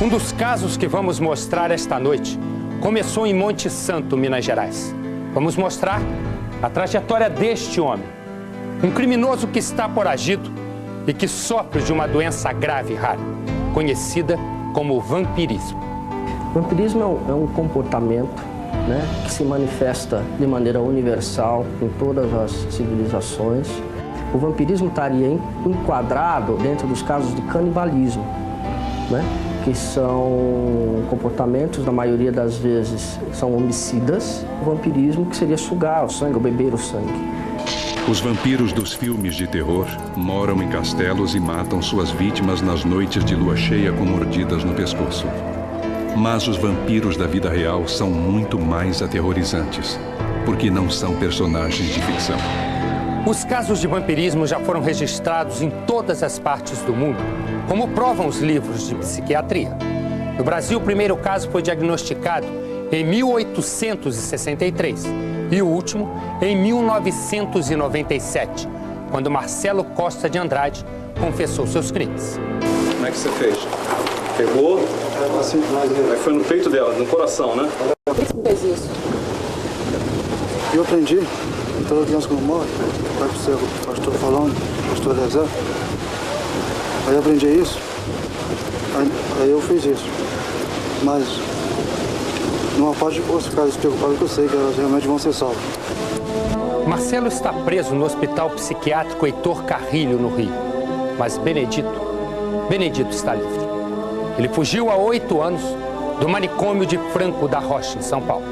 Um dos casos que vamos mostrar esta noite começou em Monte Santo, Minas Gerais. Vamos mostrar a trajetória deste homem, um criminoso que está foragido e que sofre de uma doença grave e rara, conhecida como vampirismo. Vampirismo é um comportamento, né, que se manifesta de maneira universal em todas as civilizações. O vampirismo estaria enquadrado dentro dos casos de canibalismo, né, que são comportamentos, na maioria das vezes, são homicidas. O vampirismo, que seria sugar o sangue, ou beber o sangue. Os vampiros dos filmes de terror moram em castelos e matam suas vítimas nas noites de lua cheia com mordidas no pescoço. Mas os vampiros da vida real são muito mais aterrorizantes, porque não são personagens de ficção. Os casos de vampirismo já foram registrados em todas as partes do mundo, como provam os livros de psiquiatria. No Brasil, o primeiro caso foi diagnosticado em 1863 e o último em 1997, quando Marcelo Costa de Andrade confessou seus crimes. Como é que você fez? Pegou? Assim, mas foi no peito dela, no coração, né? Por que você fez isso? Eu aprendi, toda criança quando morre, vai pro céu, o pastor falando, o pastor rezar. Aí eu aprendi isso, aí eu fiz isso. Mas numa parte de você ficar despreocupado, que eu sei que elas realmente vão ser salvas. Marcelo está preso no Hospital Psiquiátrico Heitor Carrilho, no Rio. Mas Benedito está livre. Ele fugiu há 8 anos do manicômio de Franco da Rocha, em São Paulo.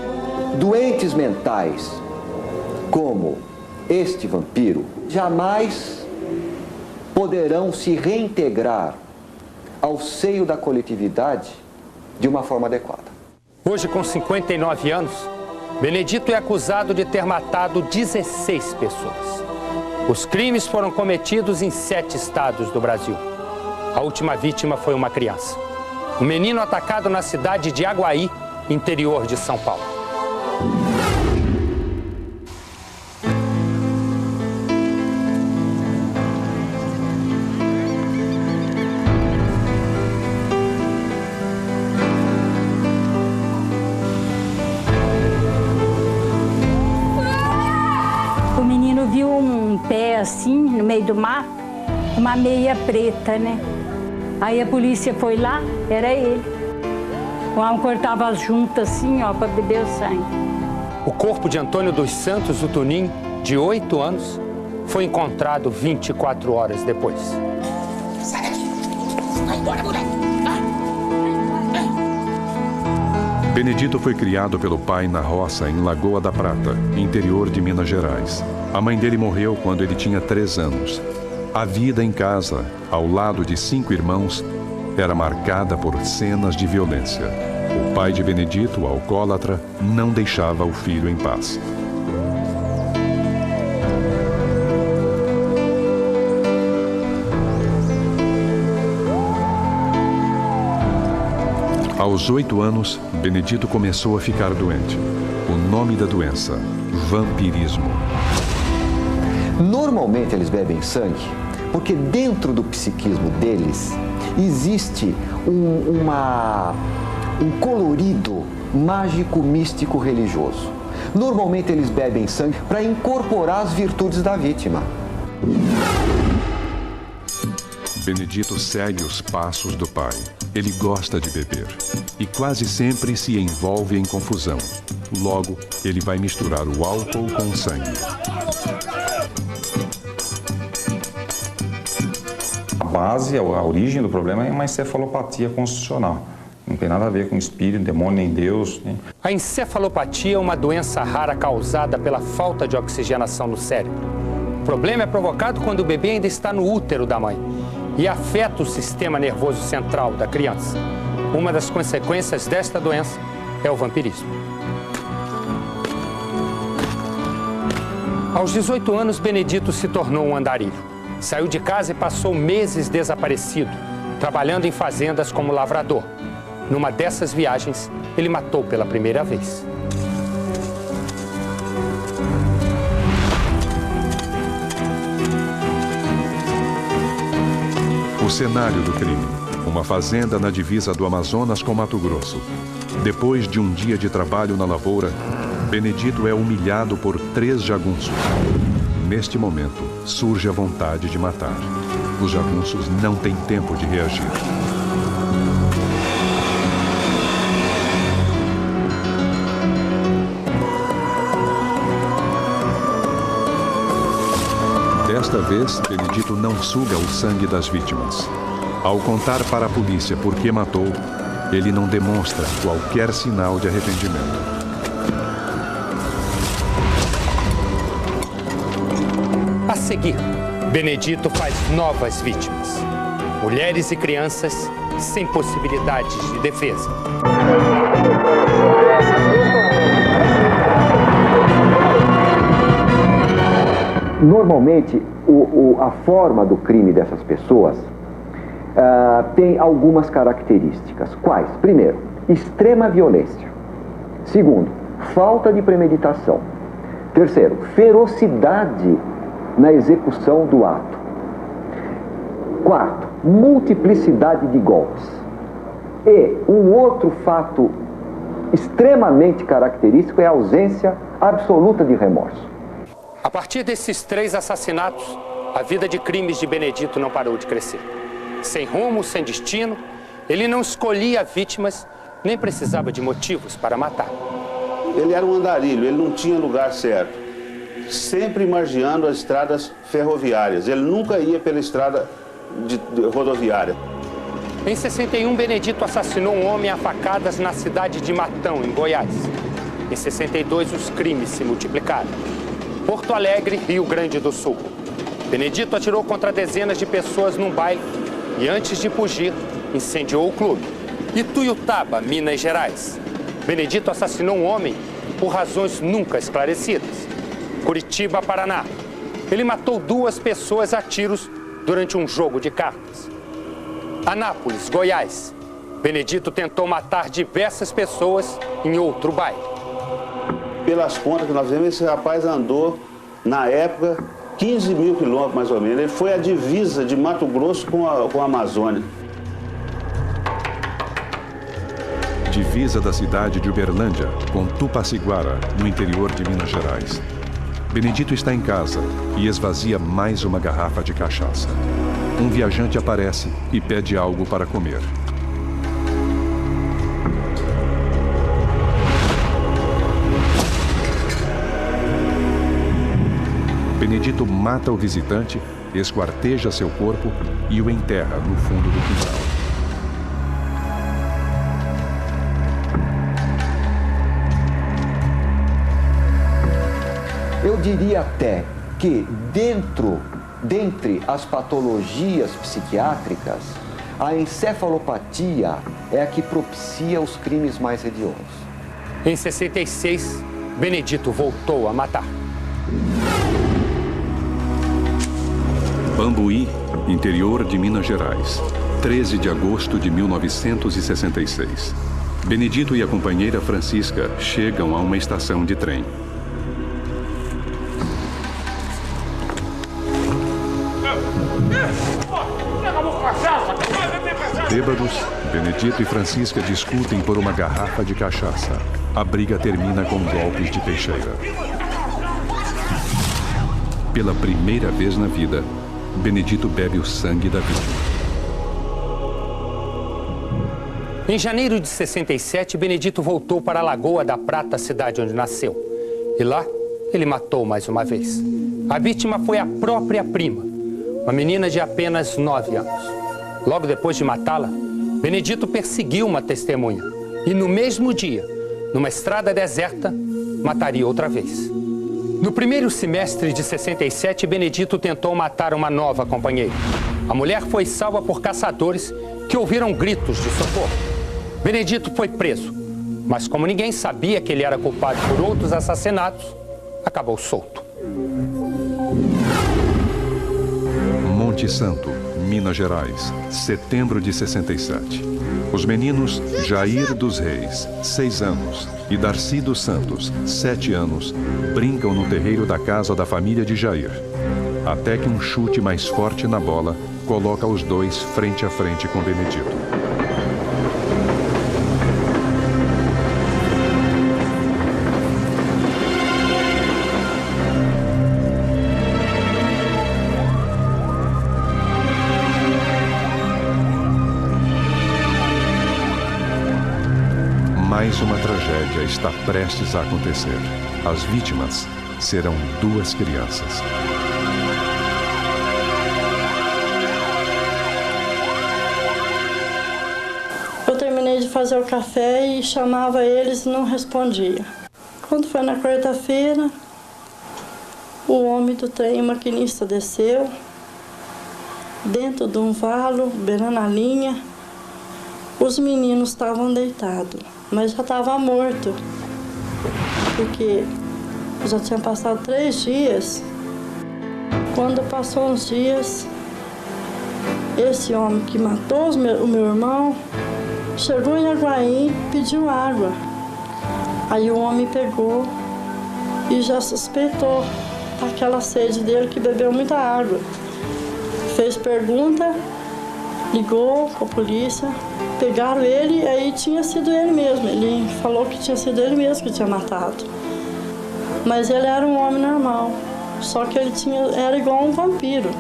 Doentes mentais, como este vampiro, jamais poderão se reintegrar ao seio da coletividade de uma forma adequada. Hoje, com 59 anos, Benedito é acusado de ter matado 16 pessoas. Os crimes foram cometidos em 7 estados do Brasil. A última vítima foi uma criança. Um menino atacado na cidade de Aguaí, interior de São Paulo. O menino viu um pé assim, no meio do mato, uma meia preta, né? Aí a polícia foi lá, era ele. O homem cortava as juntas assim, ó, para beber o sangue. O corpo de Antônio dos Santos, o Tunim, de 8 anos, foi encontrado 24 horas depois. Sai daqui! Vai embora, moleque! Benedito foi criado pelo pai na roça em Lagoa da Prata, interior de Minas Gerais. A mãe dele morreu quando ele tinha 3 anos. A vida em casa, ao lado de 5 irmãos, era marcada por cenas de violência. O pai de Benedito, o alcoólatra, não deixava o filho em paz. Aos 8 anos, Benedito começou a ficar doente. O nome da doença, vampirismo. Normalmente eles bebem sangue porque dentro do psiquismo deles existe um colorido mágico, místico, religioso. Normalmente eles bebem sangue para incorporar as virtudes da vítima. Benedito segue os passos do pai. Ele gosta de beber e quase sempre se envolve em confusão. Logo, ele vai misturar o álcool com o sangue. A base, a origem do problema é uma encefalopatia constitucional. Não tem nada a ver com espírito, demônio, nem Deus. Nem... A encefalopatia é uma doença rara causada pela falta de oxigenação no cérebro. O problema é provocado quando o bebê ainda está no útero da mãe e afeta o sistema nervoso central da criança. Uma das consequências desta doença é o vampirismo. Aos 18 anos, Benedito se tornou um andarilho. Saiu de casa e passou meses desaparecido, trabalhando em fazendas como lavrador. Numa dessas viagens, ele matou pela primeira vez. O cenário do crime. uma fazenda na divisa do Amazonas com Mato Grosso. Depois de um dia de trabalho na lavoura, Benedito é humilhado por 3 jagunços. Neste momento, surge a vontade de matar. Os jagunços não têm tempo de reagir. Desta vez, Benedito não suga o sangue das vítimas. Ao contar para a polícia por que matou, ele não demonstra qualquer sinal de arrependimento. A seguir, Benedito faz novas vítimas. Mulheres e crianças sem possibilidades de defesa. Normalmente, a forma do crime dessas pessoas tem algumas características. Quais? Primeiro, extrema violência. Segundo, falta de premeditação. Terceiro, ferocidade na execução do ato. Quarto, multiplicidade de golpes. E um outro fato extremamente característico é a ausência absoluta de remorso. A partir desses 3 assassinatos, a vida de crimes de Benedito não parou de crescer. Sem rumo, sem destino, ele não escolhia vítimas, nem precisava de motivos para matar. Ele era um andarilho, ele não tinha lugar certo. Sempre margeando as estradas ferroviárias. Ele nunca ia pela estrada rodoviária. Em 61, Benedito assassinou um homem a facadas na cidade de Matão, em Goiás. Em 62, os crimes se multiplicaram. Porto Alegre, Rio Grande do Sul. Benedito atirou contra dezenas de pessoas num baile e, antes de fugir, incendiou o clube. Ituiutaba, Minas Gerais. Benedito assassinou um homem por razões nunca esclarecidas. Curitiba, Paraná. Ele matou 2 pessoas a tiros durante um jogo de cartas. Anápolis, Goiás. Benedito tentou matar diversas pessoas em outro baile. Pelas contas que nós vemos, esse rapaz andou, na época, 15 mil quilômetros mais ou menos. Ele foi a divisa de Mato Grosso com a Amazônia. Divisa da cidade de Uberlândia com Tupaciguara, no interior de Minas Gerais. Benedito está em casa e esvazia mais uma garrafa de cachaça. Um viajante aparece e pede algo para comer. Benedito mata o visitante, esquarteja seu corpo e o enterra no fundo do quintal. Eu diria até que dentre as patologias psiquiátricas, a encefalopatia é a que propicia os crimes mais hediondos. Em 66, Benedito voltou a matar. Bambuí, interior de Minas Gerais, 13 de agosto de 1966. Benedito e a companheira Francisca chegam a uma estação de trem. Bêbados, Benedito e Francisca discutem por uma garrafa de cachaça. A briga termina com golpes de peixeira. Pela primeira vez na vida, Benedito bebe o sangue da vítima. Em janeiro de 67, Benedito voltou para a Lagoa da Prata, cidade onde nasceu. E lá, ele matou mais uma vez. A vítima foi a própria prima, uma menina de apenas 9 anos. Logo depois de matá-la, Benedito perseguiu uma testemunha e, no mesmo dia, numa estrada deserta, mataria outra vez. No primeiro semestre de 67, Benedito tentou matar uma nova companheira. A mulher foi salva por caçadores que ouviram gritos de socorro. Benedito foi preso, mas como ninguém sabia que ele era culpado por outros assassinatos, acabou solto. Monte Santo, Minas Gerais, setembro de 67. Os meninos Jair dos Reis, 6 anos, e Darcy dos Santos, 7 anos, brincam no terreiro da casa da família de Jair. até que um chute mais forte na bola coloca os dois frente a frente com Benedito. Mais uma tragédia está prestes a acontecer. As vítimas serão 2 crianças. Eu terminei de fazer o café e chamava eles e não respondia. Quando foi na quarta-feira, o homem do trem, o maquinista, desceu dentro de um valo, beirando a linha. Os meninos estavam deitados, mas já estava morto, porque já tinha passado 3 dias. Quando passou uns dias, esse homem que matou o meu irmão chegou em Aguaí e pediu água. Aí o homem pegou e já suspeitou aquela sede dele, que bebeu muita água. Fez pergunta, ligou para a polícia. Pegaram ele e aí tinha sido ele mesmo. Ele falou que tinha sido ele mesmo que tinha matado. Mas ele era um homem normal, só que ele era igual um vampiro.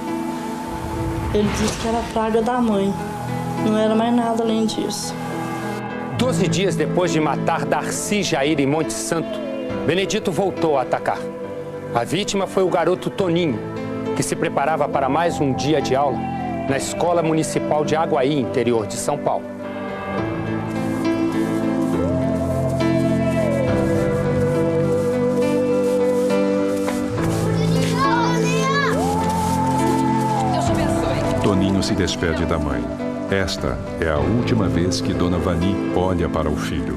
Ele disse que era a praga da mãe, não era mais nada além disso. 12 dias depois de matar Darcy Jair em Monte Santo, Benedito voltou a atacar. A vítima foi o garoto Toninho, que se preparava para mais um dia de aula na Escola Municipal de Aguaí, interior de São Paulo. Toninho se despede da mãe. Esta é a última vez que Dona Vani olha para o filho.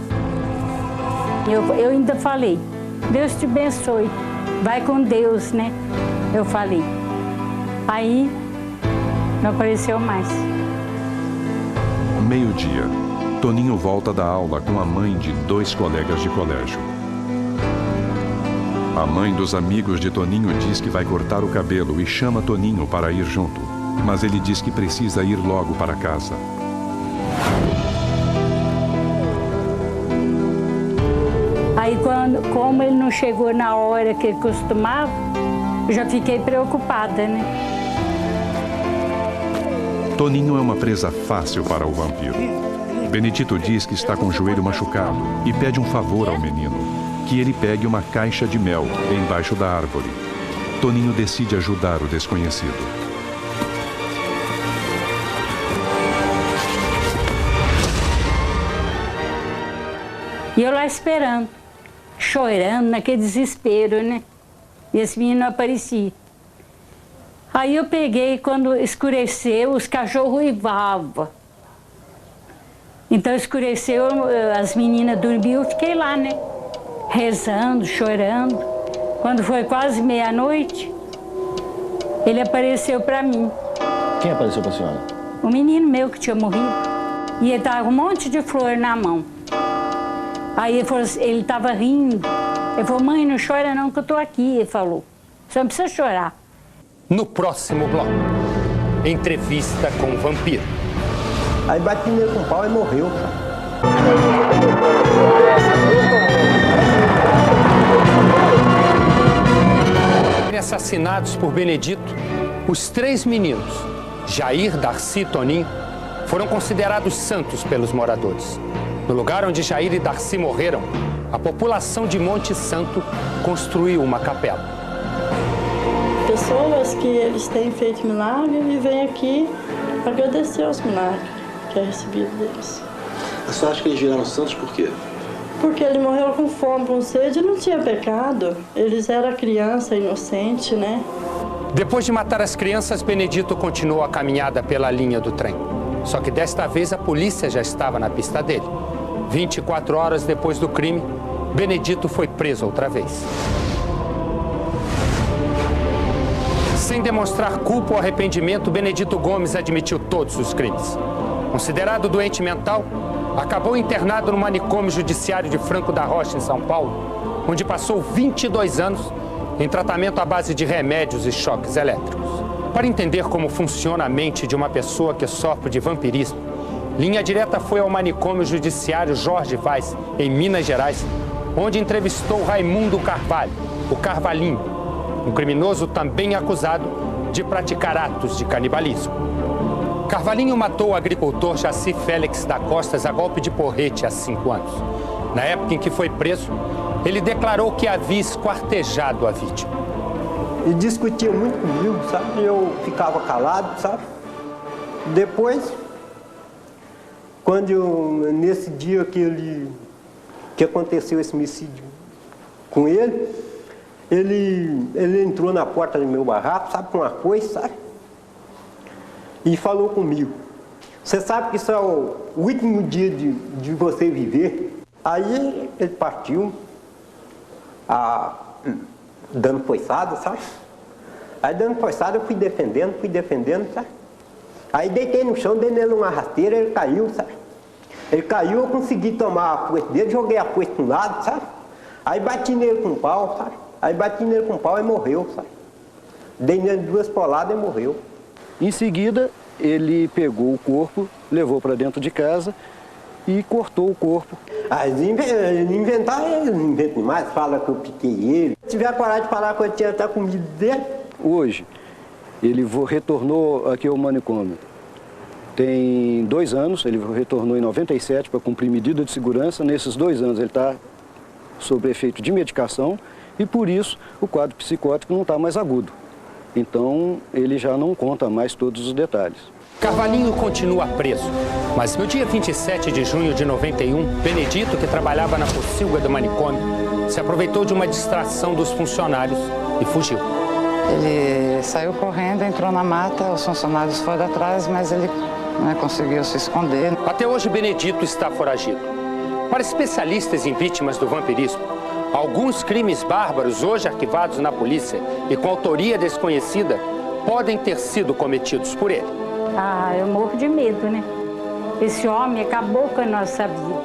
Eu ainda falei, Deus te abençoe, vai com Deus, né? Eu falei. Aí, não apareceu mais. Meio-dia, Toninho volta da aula com a mãe de 2 colegas de colégio. A mãe dos amigos de Toninho diz que vai cortar o cabelo e chama Toninho para ir junto. Mas ele diz que precisa ir logo para casa. Aí, como ele não chegou na hora que ele costumava, eu já fiquei preocupada, né? Toninho é uma presa fácil para o vampiro. Benedito diz que está com o joelho machucado e pede um favor ao menino, que ele pegue uma caixa de mel embaixo da árvore. Toninho decide ajudar o desconhecido. E eu lá esperando, chorando, naquele desespero, né? E esse menino não aparecia. Aí eu peguei, quando escureceu, os cachorros uivavam. Então escureceu, as meninas dormiam, eu fiquei lá, né? Rezando, chorando. Quando foi quase meia-noite, ele apareceu para mim. Quem apareceu para a senhora? O menino meu que tinha morrido. E ele estava com um monte de flor na mão. Aí ele estava rindo. Ele falou, mãe, não chora não, que eu estou aqui. Ele falou, você não precisa chorar. No próximo bloco, entrevista com o vampiro. Aí bate primeiro com pau e morreu. Assassinados por Benedito, os 3 meninos, Jair, Darcy e Toninho, foram considerados santos pelos moradores. No lugar onde Jair e Darcy morreram, a população de Monte Santo construiu uma capela. Pessoas que eles têm feito milagre e vêm aqui agradecer os milagres que é recebido deles. A senhora acha que eles viraram santos por quê? Porque ele morreu com fome, com sede e não tinha pecado. Eles eram criança inocente, né? Depois de matar as crianças, Benedito continuou a caminhada pela linha do trem. Só que desta vez a polícia já estava na pista dele. 24 horas depois do crime, Benedito foi preso outra vez. Sem demonstrar culpa ou arrependimento, Benedito Gomes admitiu todos os crimes. Considerado doente mental, acabou internado no manicômio judiciário de Franco da Rocha, em São Paulo, onde passou 22 anos em tratamento à base de remédios e choques elétricos. Para entender como funciona a mente de uma pessoa que sofre de vampirismo, Linha Direta foi ao manicômio judiciário Jorge Vaz, em Minas Gerais, onde entrevistou Raimundo Carvalho, o Carvalhinho, um criminoso também acusado de praticar atos de canibalismo. Carvalhinho matou o agricultor Jaci Félix da Costas a golpe de porrete há 5 anos. Na época em que foi preso, ele declarou que havia esquartejado a vítima. Ele discutia muito comigo, sabe? Eu ficava calado, sabe? Depois, nesse dia que aconteceu esse homicídio com ele entrou na porta do meu barraco, sabe, com uma coisa, sabe? E falou comigo: você sabe que isso é o último dia de você viver? Aí ele partiu, dando foiçada, sabe? Aí dando foiçada eu fui defendendo, sabe? Aí deitei no chão, dei nele uma rasteira, ele caiu, sabe? Ele caiu, eu consegui tomar a foice dele, joguei a foice para um lado, sabe? Aí bati nele com um pau, sabe? Aí bati nele com um pau e morreu, sabe? Dei nele 2 poladas e morreu. Em seguida, ele pegou o corpo, levou para dentro de casa e cortou o corpo. Eles inventam mais, fala que eu piquei ele. Se tiver coragem de falar que eu tinha até comido dele. Hoje, ele retornou aqui ao manicômio. Tem 2 anos, ele retornou em 97 para cumprir medida de segurança. Nesses 2 anos ele está sob efeito de medicação e por isso o quadro psicótico não está mais agudo. Então ele já não conta mais todos os detalhes. Carvalhinho continua preso, mas no dia 27 de junho de 91, Benedito, que trabalhava na pocilga do manicômio, se aproveitou de uma distração dos funcionários e fugiu. Ele saiu correndo, entrou na mata, os funcionários foram atrás, mas ele conseguiu se esconder. Até hoje, Benedito está foragido. Para especialistas em vítimas do vampirismo, alguns crimes bárbaros hoje arquivados na polícia e com autoria desconhecida podem ter sido cometidos por ele. Eu morro de medo, né? Esse homem acabou com a nossa vida.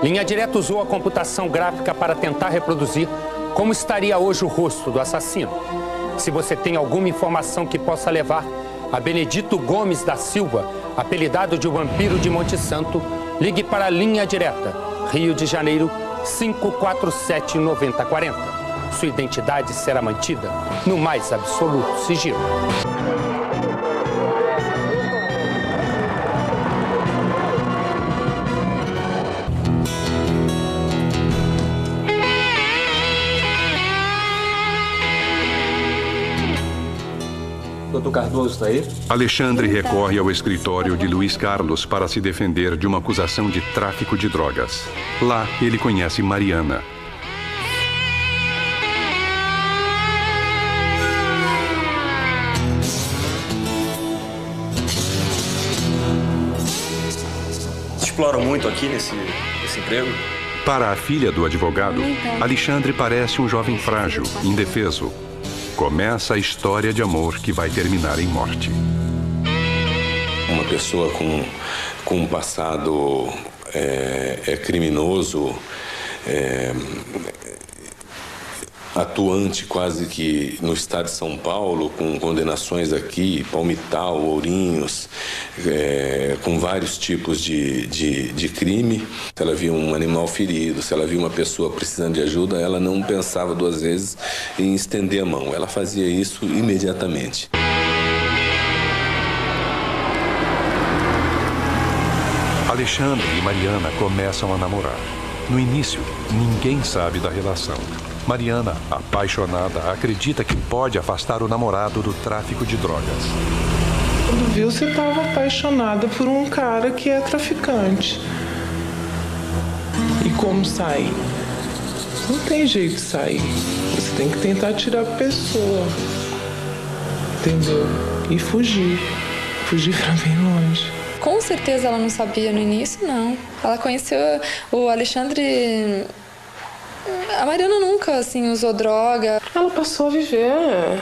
Linha Direta usou a computação gráfica para tentar reproduzir como estaria hoje o rosto do assassino. Se você tem alguma informação que possa levar a Benedito Gomes da Silva, apelidado de o Vampiro de Monte Santo, ligue para a Linha Direta, Rio de Janeiro, 547-9040. Sua identidade será mantida no mais absoluto sigilo. Doutor Cardoso está aí? Alexandre recorre ao escritório de Luiz Carlos para se defender de uma acusação de tráfico de drogas. Lá, ele conhece Mariana. Exploram muito aqui nesse emprego? Para a filha do advogado, Alexandre parece um jovem frágil, indefeso. Começa a história de amor que vai terminar em morte. Uma pessoa com um passado criminoso, atuante quase que no estado de São Paulo, com condenações aqui, Palmital, Ourinhos, com vários tipos de crime. Se ela via um animal ferido, se ela via uma pessoa precisando de ajuda, ela não pensava 2 vezes em estender a mão. Ela fazia isso imediatamente. Alexandre e Mariana começam a namorar. No início, ninguém sabe da relação. Mariana, apaixonada, acredita que pode afastar o namorado do tráfico de drogas. Quando viu, você estava apaixonada por um cara que é traficante. E como sair? Não tem jeito de sair. Você tem que tentar tirar a pessoa. Entendeu? E fugir. Fugir pra bem longe. Com certeza ela não sabia no início, não. Ela conheceu o Alexandre... A Mariana nunca, assim, usou droga. Ela passou a viver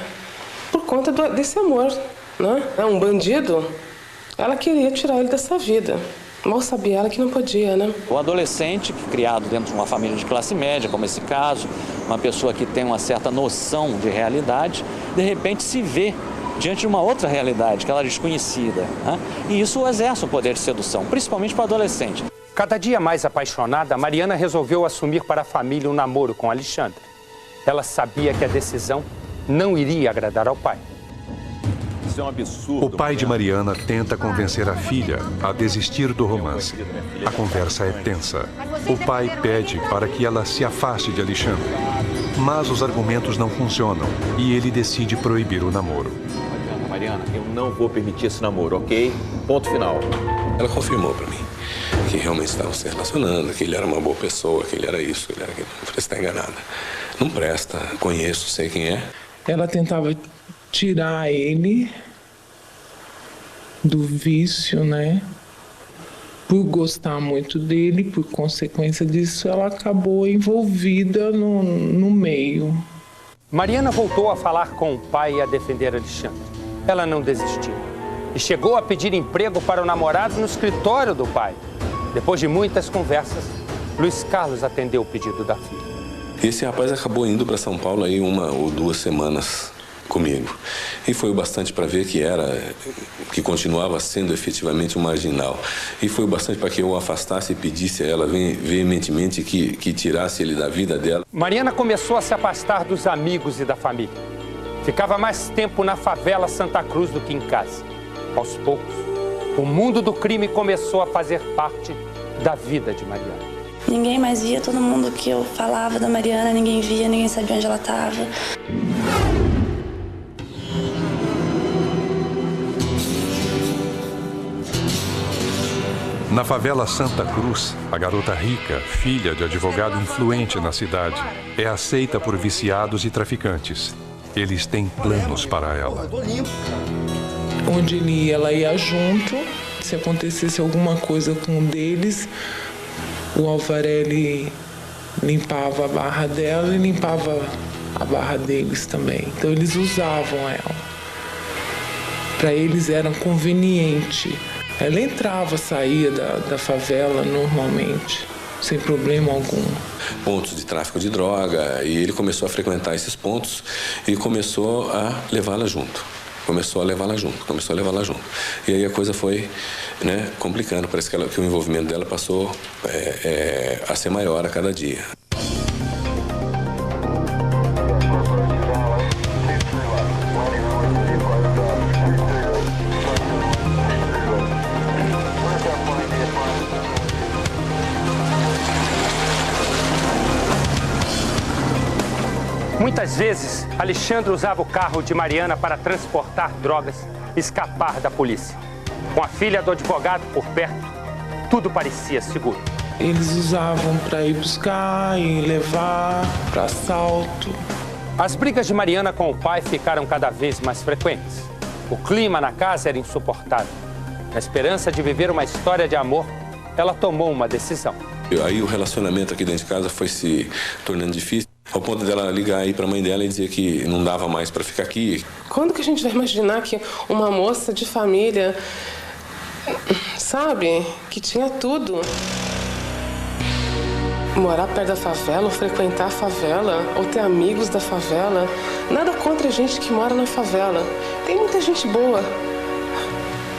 por conta desse amor, né? Um bandido, ela queria tirar ele dessa vida. Mal sabia ela que não podia, né? O adolescente, criado dentro de uma família de classe média, como esse caso, uma pessoa que tem uma certa noção de realidade, de repente se vê diante de uma outra realidade, que ela é desconhecida, né? E isso exerce um poder de sedução, principalmente para o adolescente. Cada dia mais apaixonada, Mariana resolveu assumir para a família um namoro com Alexandre. Ela sabia que a decisão não iria agradar ao pai. Isso é um absurdo. O pai de Mariana tenta convencer a filha a desistir do romance. A conversa é tensa. O pai pede para que ela se afaste de Alexandre. Mas os argumentos não funcionam e ele decide proibir o namoro. Mariana, eu não vou permitir esse namoro, ok? Ponto final. Ela confirmou para mim que realmente estavam se relacionando, que ele era uma boa pessoa, que ele era isso, que ele era aquilo. Eu falei, você está enganada. Não presta, conheço, sei quem é. Ela tentava tirar ele do vício, né? Por gostar muito dele, por consequência disso, ela acabou envolvida no meio. Mariana voltou a falar com o pai e a defender Alexandre. Ela não desistiu e chegou a pedir emprego para o namorado no escritório do pai. Depois de muitas conversas, Luiz Carlos atendeu o pedido da filha. Esse rapaz acabou indo para São Paulo aí 1 ou 2 semanas comigo. E foi o bastante para ver que continuava sendo efetivamente um marginal. E foi o bastante para que eu o afastasse e pedisse a ela veementemente que tirasse ele da vida dela. Mariana começou a se afastar dos amigos e da família. Ficava mais tempo na favela Santa Cruz do que em casa. Aos poucos, o mundo do crime começou a fazer parte da vida de Mariana. Ninguém mais via, todo mundo que eu falava da Mariana, ninguém via, ninguém sabia onde ela estava. Na favela Santa Cruz, a garota rica, filha de advogado influente na cidade, é aceita por viciados e traficantes. Eles têm planos para ela. Onde ele ia, ela ia junto. Se acontecesse alguma coisa com um deles, o Alvarelli limpava a barra dela e limpava a barra deles também. Então eles usavam ela. Para eles era conveniente. Ela entrava, saía da favela normalmente, sem problema algum. Pontos de tráfico de droga, e ele começou a frequentar esses pontos e começou a levá-la junto. Começou a levá-la junto. E aí a coisa foi, né, complicando. Parece que o envolvimento dela passou a ser maior a cada dia. Muitas vezes, Alexandre usava o carro de Mariana para transportar drogas e escapar da polícia. Com a filha do advogado por perto, tudo parecia seguro. Eles usavam para ir buscar e levar para assalto. As brigas de Mariana com o pai ficaram cada vez mais frequentes. O clima na casa era insuportável. Na esperança de viver uma história de amor, ela tomou uma decisão. Aí o relacionamento aqui dentro de casa foi se tornando difícil. Ao ponto dela ligar aí para a mãe dela e dizer que não dava mais para ficar aqui. Quando que a gente vai imaginar que uma moça de família, sabe, que tinha tudo, morar perto da favela, ou frequentar a favela, ou ter amigos da favela, nada contra a gente que mora na favela. Tem muita gente boa,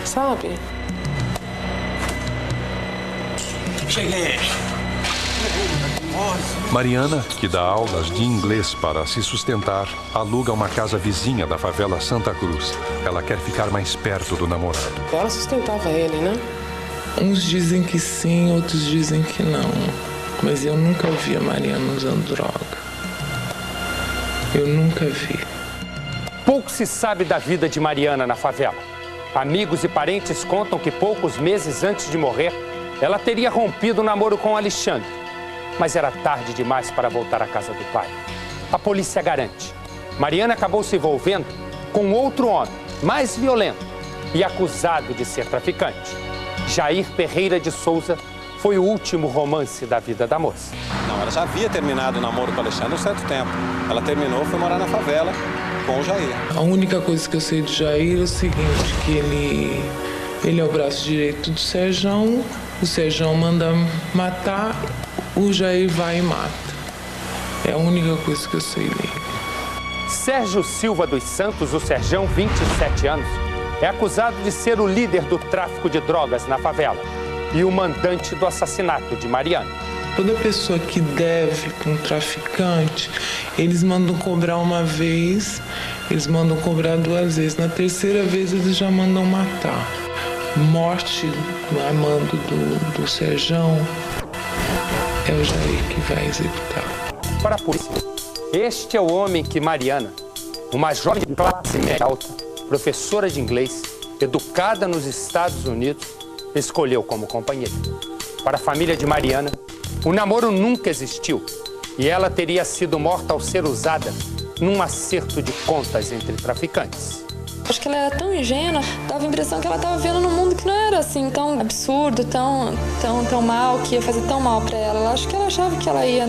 sabe? Cheguei. Mariana, que dá aulas de inglês para se sustentar, aluga uma casa vizinha da favela Santa Cruz. Ela quer ficar mais perto do namorado. Ela sustentava ele, né? Uns dizem que sim, outros dizem que não. Mas eu nunca vi a Mariana usando droga. Eu nunca vi. Pouco se sabe da vida de Mariana na favela. Amigos e parentes contam que poucos meses antes de morrer, ela teria rompido o namoro com Alexandre. Mas era tarde demais para voltar à casa do pai. A polícia garante. Mariana acabou se envolvendo com outro homem, mais violento e acusado de ser traficante. Jair Ferreira de Souza foi o último romance da vida da moça. Não, ela já havia terminado o namoro com o Alexandre há um certo tempo. Ela terminou, foi morar na favela com o Jair. A única coisa que eu sei de Jair é o seguinte, que ele é o braço direito do Serjão o Serjão manda matar, o Jair vai e mata. É a única coisa que eu sei dele. Sérgio Silva dos Santos, o Serjão, 27 anos, é acusado de ser o líder do tráfico de drogas na favela e o mandante do assassinato de Mariana. Toda pessoa que deve para um traficante, eles mandam cobrar uma vez, eles mandam cobrar 2 vezes. Na 3ª vez, eles já mandam matar. Morte a mando do Serjão é o Jair que vai executar. Para a polícia, este é o homem que Mariana, uma jovem de classe média alta, professora de inglês, educada nos Estados Unidos, escolheu como companheiro. Para a família de Mariana, o namoro nunca existiu e ela teria sido morta ao ser usada num acerto de contas entre traficantes. Acho que ela era tão ingênua, dava a impressão que ela estava vivendo num mundo que não era assim tão absurdo, tão mal, que ia fazer tão mal para ela. Eu acho que ela achava que ela ia,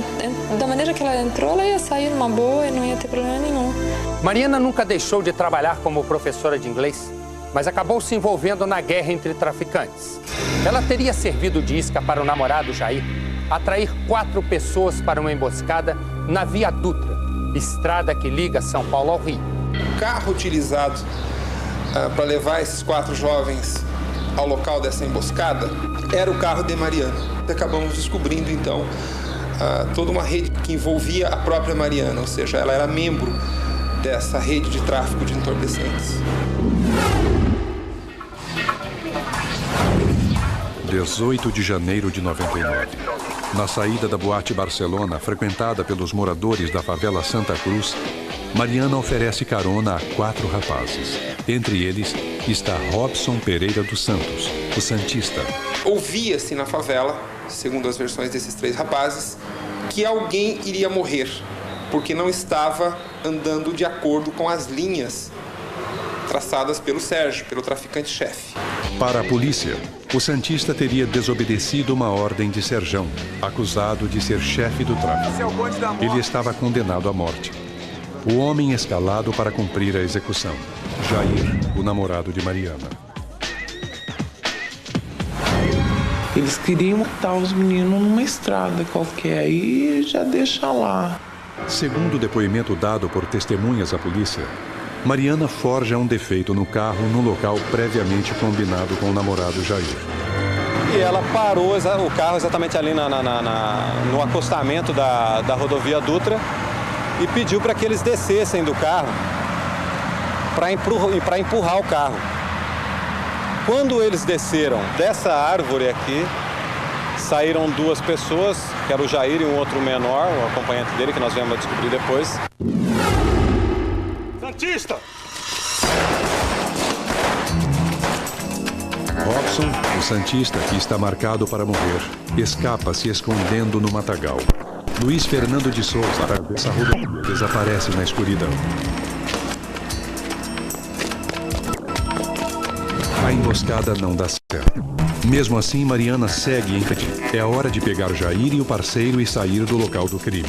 da maneira que ela entrou, ela ia sair numa boa e não ia ter problema nenhum. Mariana nunca deixou de trabalhar como professora de inglês, mas acabou se envolvendo na guerra entre traficantes. Ela teria servido de isca para o namorado Jair atrair 4 pessoas para uma emboscada na Via Dutra, estrada que liga São Paulo ao Rio. O carro utilizado para levar esses 4 jovens ao local dessa emboscada era o carro de Mariana. Acabamos descobrindo, então, toda uma rede que envolvia a própria Mariana, ou seja, ela era membro dessa rede de tráfico de entorpecentes. 18 de janeiro de 99. Na saída da Boate Barcelona, frequentada pelos moradores da favela Santa Cruz, Mariana oferece carona a 4 rapazes. Entre eles está Robson Pereira dos Santos, o Santista. Ouvia-se na favela, segundo as versões desses 3 rapazes, que alguém iria morrer, porque não estava andando de acordo com as linhas traçadas pelo Sérgio, pelo traficante-chefe. Para a polícia, o Santista teria desobedecido uma ordem de Serjão, acusado de ser chefe do tráfico. Ele estava condenado à morte. O homem escalado para cumprir a execução. Jair, o namorado de Mariana. Eles queriam matar os meninos numa estrada qualquer e já deixa lá. Segundo o depoimento dado por testemunhas à polícia, Mariana forja um defeito no carro no local previamente combinado com o namorado Jair. E ela parou o carro exatamente ali no acostamento da rodovia Dutra e pediu para que eles descessem do carro para empurrar o carro. Quando eles desceram dessa árvore aqui, saíram 2 pessoas, que era o Jair e um outro menor, o acompanhante dele, que nós viemos a descobrir depois. Santista! Robson, o Santista, que está marcado para morrer, escapa se escondendo no matagal. Luiz Fernando de Souza, essa rodovia, desaparece na escuridão. A emboscada não dá certo. Mesmo assim, Mariana segue em frente. É a hora de pegar Jair e o parceiro e sair do local do crime.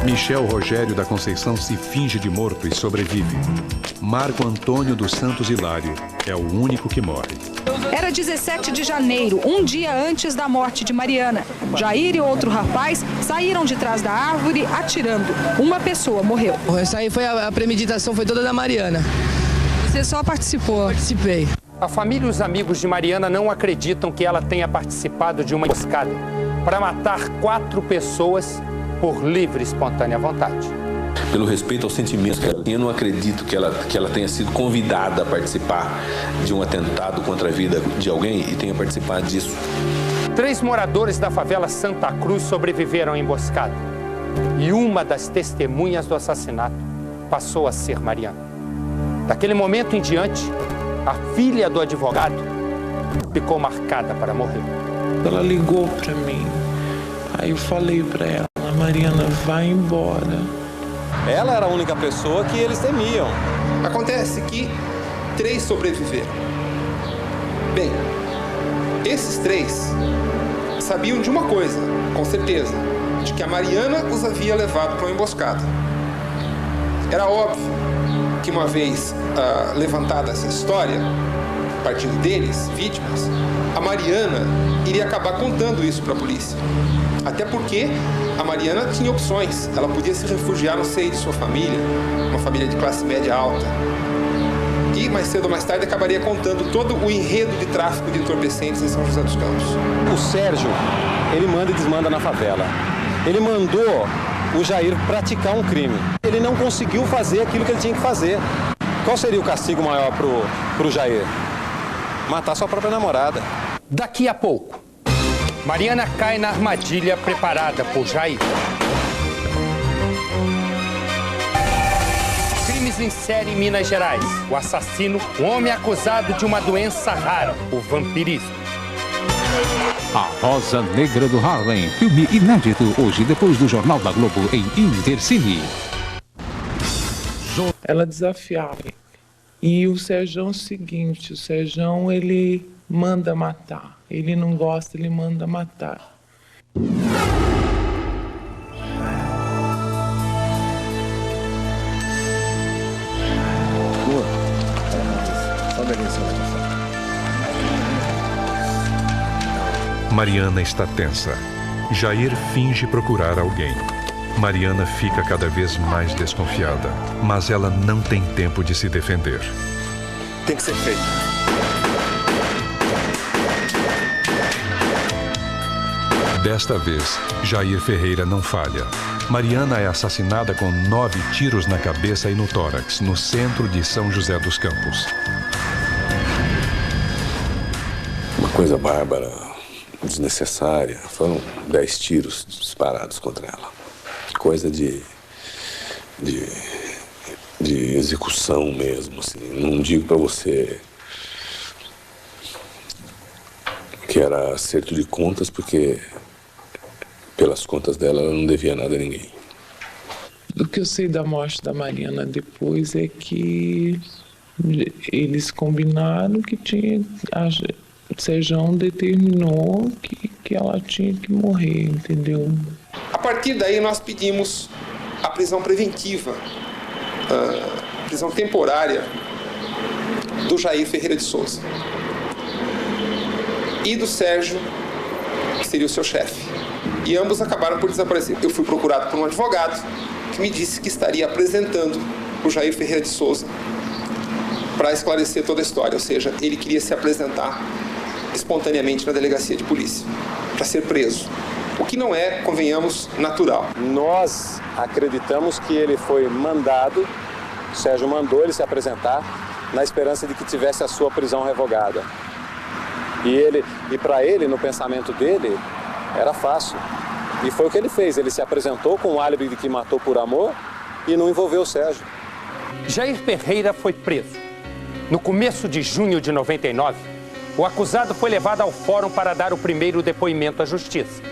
Michel Rogério da Conceição se finge de morto e sobrevive. Marco Antônio dos Santos Hilário é o único que morre. Era 17 de janeiro, um dia antes da morte de Mariana. Jair e outro rapaz saíram de trás da árvore atirando. Uma pessoa morreu. Essa aí foi a premeditação, foi toda da Mariana. Você só participou? Participei. A família e os amigos de Mariana não acreditam que ela tenha participado de uma emboscada para matar 4 pessoas por livre e espontânea vontade. Pelo respeito aos sentimentos que ela tinha, eu não acredito que ela tenha sido convidada a participar de um atentado contra a vida de alguém e tenha participado disso. 3 moradores da favela Santa Cruz sobreviveram à emboscada. E uma das testemunhas do assassinato passou a ser Mariana. Daquele momento em diante, a filha do advogado ficou marcada para morrer. Ela ligou para mim. Aí eu falei para ela, Mariana, vai embora. Ela era a única pessoa que eles temiam. Acontece que 3 sobreviveram. Bem, esses 3 sabiam de uma coisa, com certeza, de que a Mariana os havia levado para uma emboscada. Era óbvio que uma vez levantada essa história, a partir deles, vítimas, a Mariana iria acabar contando isso para a polícia. Até porque a Mariana tinha opções. Ela podia se refugiar no seio de sua família, uma família de classe média alta. E mais cedo ou mais tarde acabaria contando todo o enredo de tráfico de entorpecentes em São José dos Campos. O Sérgio, ele manda e desmanda na favela. Ele mandou o Jair praticar um crime. Ele não conseguiu fazer aquilo que ele tinha que fazer. Qual seria o castigo maior pro Jair? Matar sua própria namorada. Daqui a pouco, Mariana cai na armadilha preparada por Jair. Crimes em série em Minas Gerais. O assassino, um homem acusado de uma doença rara, o vampirismo. A Rosa Negra do Harlem, filme inédito, hoje depois do Jornal da Globo em Intercine. Ela desafiava. E o Sérgio é o seguinte, o Sérgio ele manda matar. Ele não gosta, ele manda matar. Mariana está tensa. Jair finge procurar alguém. Mariana fica cada vez mais desconfiada, mas ela não tem tempo de se defender. Tem que ser feito. Desta vez, Jair Ferreira não falha. Mariana é assassinada com 9 tiros na cabeça e no tórax, no centro de São José dos Campos. Uma coisa bárbara, desnecessária. Foram 10 tiros disparados contra ela. Coisa de execução mesmo, assim. Não digo para você que era acerto de contas, porque pelas contas dela ela não devia nada a ninguém. O que eu sei da morte da Mariana depois é que eles combinaram que tinha... O Sérgio determinou que ela tinha que morrer, entendeu? A partir daí nós pedimos a prisão preventiva, a prisão temporária do Jair Ferreira de Souza e do Sérgio, que seria o seu chefe. E ambos acabaram por desaparecer. Eu fui procurado por um advogado que me disse que estaria apresentando o Jair Ferreira de Souza para esclarecer toda a história, ou seja, ele queria se apresentar espontaneamente na delegacia de polícia para ser preso. O que não é, convenhamos, natural. Nós acreditamos que ele foi mandado, o Sérgio mandou ele se apresentar na esperança de que tivesse a sua prisão revogada. E para ele, no pensamento dele, era fácil. E foi o que ele fez. Ele se apresentou com o álibi de que matou por amor e não envolveu o Sérgio. Jair Ferreira foi preso. No começo de junho de 99, o acusado foi levado ao fórum para dar o primeiro depoimento à justiça,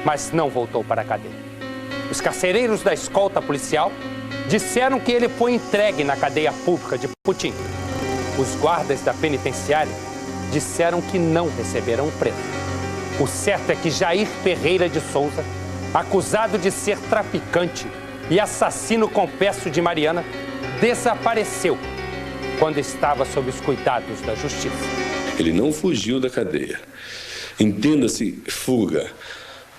mas não voltou para a cadeia. Os carcereiros da escolta policial disseram que ele foi entregue na cadeia pública de Putim. Os guardas da penitenciária disseram que não receberam o preso. O certo é que Jair Ferreira de Souza, acusado de ser traficante e assassino confesso de Mariana, desapareceu quando estava sob os cuidados da justiça. Ele não fugiu da cadeia. Entenda-se, fuga.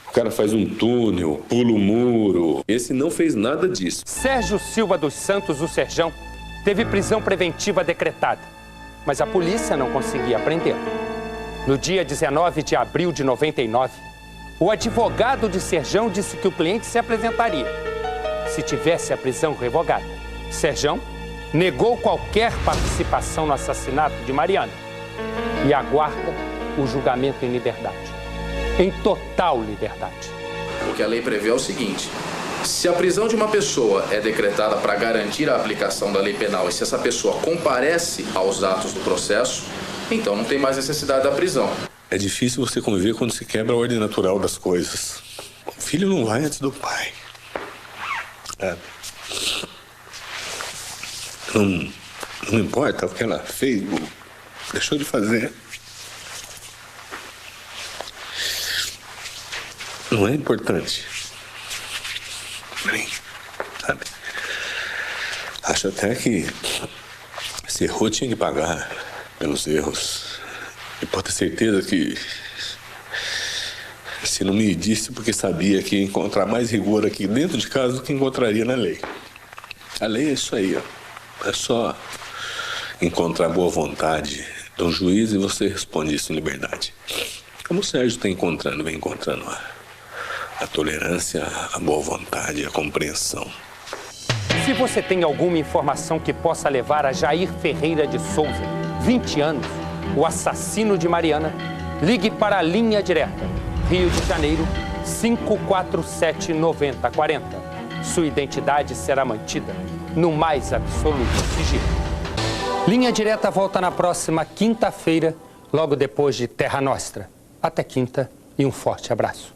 O cara faz um túnel, pula o muro. Esse não fez nada disso. Sérgio Silva dos Santos, o Serjão, teve prisão preventiva decretada, mas a polícia não conseguia prendê-lo. No dia 19 de abril de 99, o advogado de Serjão disse que o cliente se apresentaria se tivesse a prisão revogada. Serjão negou qualquer participação no assassinato de Mariana e aguarda o julgamento em liberdade, em total liberdade. O que a lei prevê é o seguinte: se a prisão de uma pessoa é decretada para garantir a aplicação da lei penal e se essa pessoa comparece aos atos do processo, então não tem mais necessidade da prisão. É difícil você conviver quando se quebra a ordem natural das coisas. O filho não vai antes do pai. Não importa o que ela fez, deixou de fazer. Não é importante. Sabe? Acho até que se errou, tinha que pagar pelos erros. E pode ter certeza que se não me disse, porque sabia que ia encontrar mais rigor aqui dentro de casa do que encontraria na lei. A lei é isso aí, ó. É só encontrar boa vontade de um juiz e você responde isso em liberdade. Como o Sérgio está encontrando, vem encontrando a tolerância, a boa vontade, a compreensão. Se você tem alguma informação que possa levar a Jair Ferreira de Souza, 20 anos, o assassino de Mariana, ligue para a linha direta, Rio de Janeiro, 547-9040. Sua identidade será mantida no mais absoluto sigilo. Linha Direta volta na próxima quinta-feira, logo depois de Terra Nostra. Até quinta e um forte abraço.